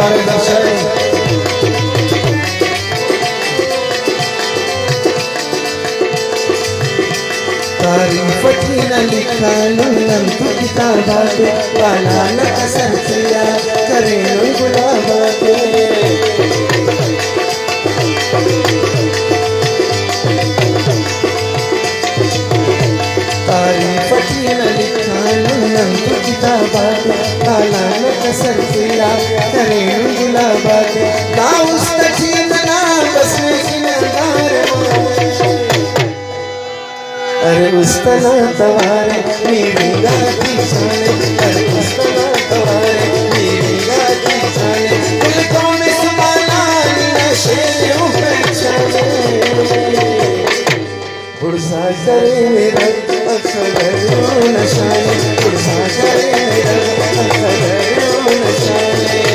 तवारे नशाए तारीफ की न लिखालू नंतु किताबाते काला न असर किया करे गुलाबाते तारीफ की न लिखालू नंतु किताबाते काला न असर किया करे गुलाबाते ना उस्तकी ना बसने की नगार अरे उस्तना तवारे मेरी गाती जाने अरे उस्तना तवारे मेरी गाती जाने दिलकों में समाना नशे पहचाने पुरसा करे मेरा अखबारों नशाने पुरसा करे मेरा अखबारों नशाने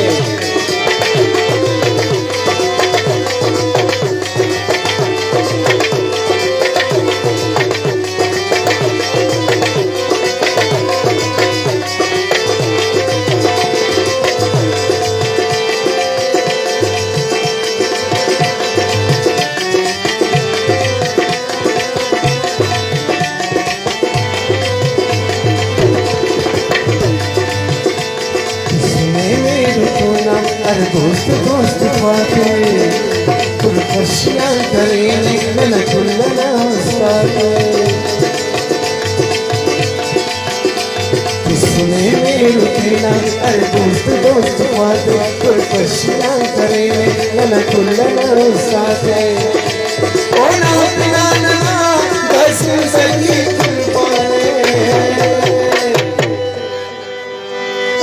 अरे दोस्त दोस्त पाते खुशियाँ करेंगे न खुलना साथे किसने मेरे रुकना अरे दोस्त दोस्त पाते खुशियाँ करेंगे न खुलना साथे ओ ना अपना ना बस सही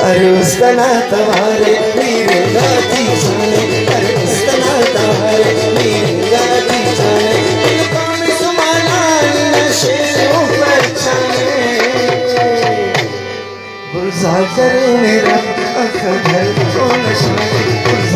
अरे उस्तना तवारे मेरे गाती जाने अरे उस्तना तवारे मेरे गाती जाने दिलकों में समाना नशे पहचाने गुलजार करे मेरा अखबार को नशाने